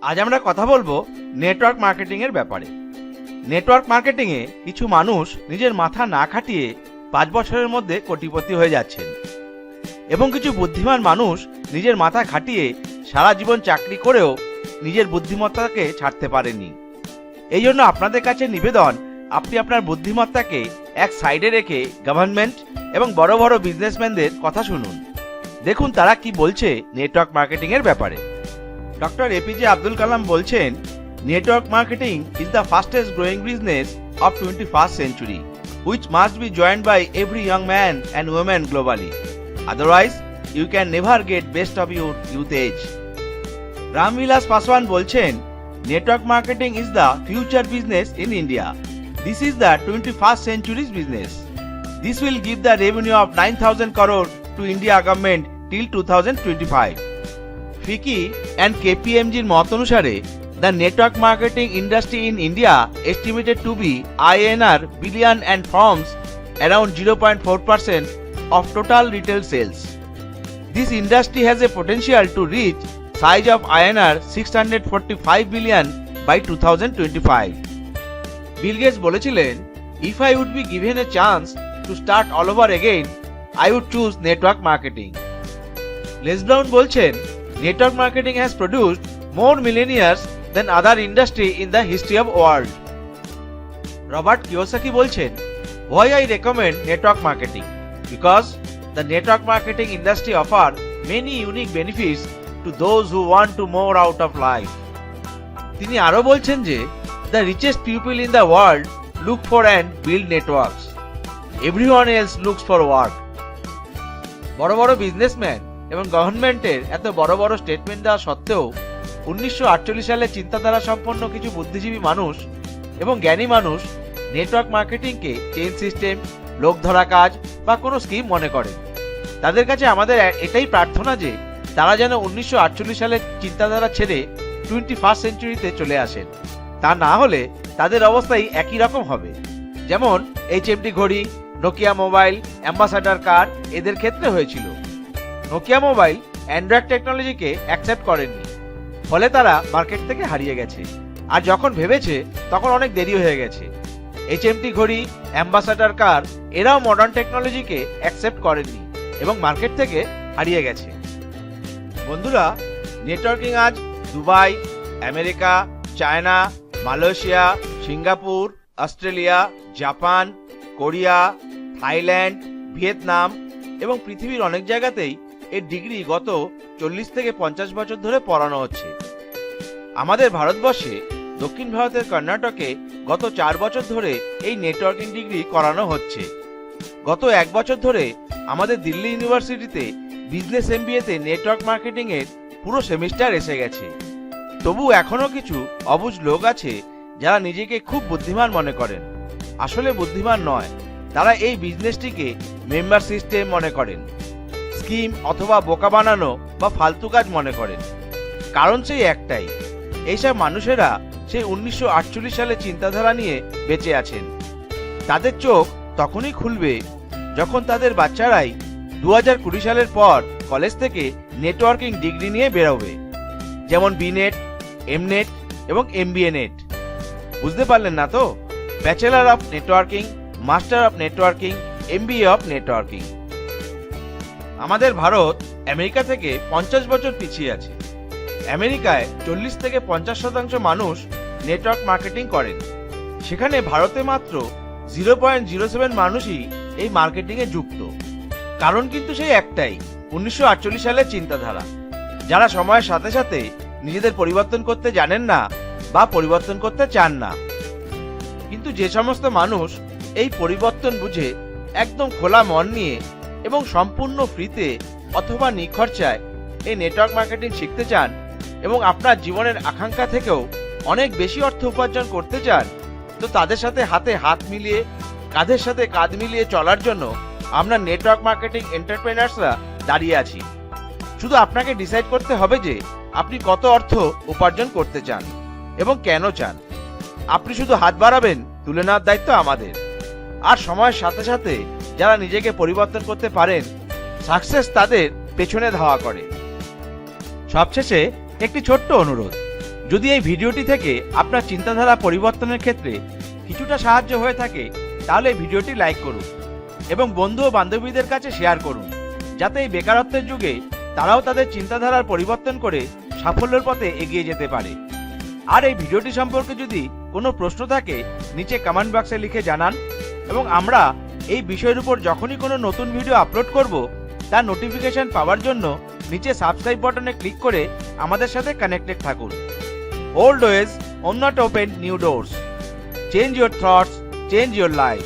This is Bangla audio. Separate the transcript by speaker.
Speaker 1: আজ আমরা কথা বলবো নেটওয়ার্ক মার্কেটিং এর ব্যাপারে। নেটওয়ার্ক মার্কেটিং এ কিছু মানুষ নিজের মাথা না খাটিয়ে 5 বছরের মধ্যে কোটিপতি হয়ে যাচ্ছেন এবং কিছু বুদ্ধিমান মানুষ নিজের মাথা খাটিয়ে সারা জীবন চাকরি করেও নিজের বুদ্ধিমত্তাকে ছাড়তে পারেনি। এই জন্য আপনাদের কাছে নিবেদন, আপনি আপনার বুদ্ধিমত্তাকে এক সাইডে রেখে গভর্নমেন্ট এবং বড় বড় বিজনেসম্যানদের কথা শুনুন। দেখুন তারা কি বলছে নেটওয়ার্ক মার্কেটিং এর ব্যাপারে। ডক্টর এপিজে আব্দুল কালাম বলছেন, network marketing is the fastest growing business of 21st century, which must be joined by every young man and woman globally. Otherwise, you can never get best of your youth age. Ram Vilas Paswan বলছেন, network marketing is the future business in India. This is the 21st century's business. This will give the revenue of 9,000 crore to India government till 2025. FICCI and KPMG মত অনুসারে the network marketing industry in India estimated to be INR billion and forms around 0.4% of total retail sales. This industry has a potential to reach size of INR 645 billion by 2025. Bill Gates বলেছিলেন, if I would be given a chance to start all over again, I would choose network marketing. Les Brown বলছেন, network marketing has produced more millionaires than other industry in the history of world. Robert Kiyosaki বলছেন, why I recommend network marketing? Because the network marketing industry offer many unique benefits to those who want to more out of life. তিনি আরো বলছেন যে the richest people in the world look for and build networks. Everyone else looks for work. বড় বড় বিজনেসম্যান এবং গভর্নমেন্টের এত বড় বড় স্টেটমেন্ট দেওয়া সত্ত্বেও 1948 সালে চিন্তাধারা সম্পন্ন কিছু বুদ্ধিজীবী মানুষ এবং জ্ঞানী মানুষ নেটওয়ার্ক মার্কেটিংকে চেইন সিস্টেম, লোক ধরা কাজ বা কোনো স্কিম মনে করেন। তাদের কাছে আমাদের এটাই প্রার্থনা যে তারা যেন 1948 সালের চিন্তাধারা ছেড়ে 21st সেঞ্চুরিতে চলে আসেন। তা না হলে তাদের অবস্থাই একই রকম হবে, যেমন HMD ঘড়ি, নোকিয়া মোবাইল, অ্যাম্বাসাডার কার এদের ক্ষেত্রে হয়েছিল। নোকিয়া মোবাইল অ্যান্ড্রয়েড টেকনোলজিকে অ্যাকসেপ্ট করেননি, ফলে তারা মার্কেট থেকে হারিয়ে গেছে। আর যখন ভেবেছে তখন অনেক দেরি হয়ে গেছে। HMD ঘড়ি, অ্যাম্বাসাডার কার এরাও মডার্ন টেকনোলজিকে অ্যাকসেপ্ট করেননি এবং মার্কেট থেকে হারিয়ে গেছে। বন্ধুরা, নেটওয়ার্কিং আজ Dubai, America, China, Malaysia, Singapore, Australia, Japan, Korea, Thailand, Vietnam এবং পৃথিবীর অনেক জায়গাতেই এর ডিগ্রি গত 40 থেকে 50 বছর ধরে পড়ানো হচ্ছে। আমাদের ভারতবর্ষে দক্ষিণ ভারতের কর্ণাটকে গত 4 বছর ধরে এই নেটওয়ার্কিং ডিগ্রি করানো হচ্ছে। গত 1 বছর ধরে আমাদের দিল্লি ইউনিভার্সিটিতে বিজনেস MBA-তে নেটওয়ার্ক মার্কেটিং এর পুরো সেমিস্টার এসে গেছে। তবু এখনো কিছু অবুঝ লোক আছে যারা নিজেকে খুব বুদ্ধিমান মনে করেন। আসলে বুদ্ধিমান নয়, তারা এই বিজনেসটিকে মেম্বার সিস্টেম মনে করেন, স্কিম অথবা বোকা বানানো বা ফালতু কাজ মনে করেন। কারণ সেই একটাই, এইসব মানুষেরা সেই 1948 সালে চিন্তাধারা নিয়ে বেঁচে আছেন। তাদের চোখ তখনই খুলবে যখন তাদের বাচ্চারাই 2020 সালের পর কলেজ থেকে নেটওয়ার্কিং ডিগ্রি নিয়ে বেরোবে, যেমন বিনেট, এমনেট এবং MBA নেট। বুঝতে পারলেন না তো? Bachelor of networking, master of networking, MBA of networking. আমাদের ভারত আমেরিকা থেকে 50 বছর পিছিয়ে আছে। আমেরিকায় 40 থেকে 50% মানুষ নেটওয়ার্ক মার্কেটিং করেন, সেখানে ভারতে মাত্র 0.07 মানুষই এই মার্কেটিংয়ে যুক্ত। কারণ কিন্তু সেই একটাই, 1948 সালের চিন্তাধারা। যারা সময়ের সাথে সাথে নিজেদের পরিবর্তন করতে জানেন না বা পরিবর্তন করতে চান না। কিন্তু যে সমস্ত মানুষ এই পরিবর্তন বুঝে একদম খোলা মন নিয়ে এবং সম্পূর্ণ ফ্রিতে অথবা নিখরচায় এই নেটওয়ার্ক মার্কেটিং শিখতে চান এবং আপনার জীবনের আকাঙ্ক্ষা থেকেও অনেক বেশি অর্থ উপার্জন করতে চান, তো তাদের সাথে হাতে হাত মিলিয়ে, কাঁধের সাথে কাঁধ মিলিয়ে চলার জন্য আমরা নেটওয়ার্ক মার্কেটিং এন্টারপ্রেনার্সরা দাঁড়িয়ে আছি। শুধু আপনাকে ডিসাইড করতে হবে যে আপনি কত অর্থ উপার্জন করতে চান এবং কেন চান। আপনি শুধু হাত বাড়াবেন, তুলে নেওয়ার দায়িত্ব আমাদের। আর সময়ের সাথে সাথে যারা নিজেকে পরিবর্তন করতে পারেন, সাকসেস তাদের পেছনে ধাওয়া করে। সবশেষে একটি ছোট্ট অনুরোধ, যদি এই ভিডিওটি থেকে আপনার চিন্তাধারা পরিবর্তনের ক্ষেত্রে কিছুটা সাহায্য হয়ে থাকে তাহলে এই ভিডিওটি লাইক করুন এবং বন্ধু ও বান্ধবীদের কাছে শেয়ার করুন, যাতে এই বেকারত্বের যুগে তারাও তাদের চিন্তাধারার পরিবর্তন করে সাফল্যের পথে এগিয়ে যেতে পারে। আর এই ভিডিওটি সম্পর্কে যদি কোনো প্রশ্ন থাকে নিচে কমেন্ট বক্সে লিখে জানান এবং আমরা এই বিষয়ের উপর যখনই কোনো নতুন ভিডিও আপলোড করব তার নোটিফিকেশন পাওয়ার জন্য নিচে সাবস্ক্রাইব বাটনে ক্লিক করে আমাদের সাথে কানেক্টেড থাকুন। Old ways won't open new doors. Change your thoughts, change your life.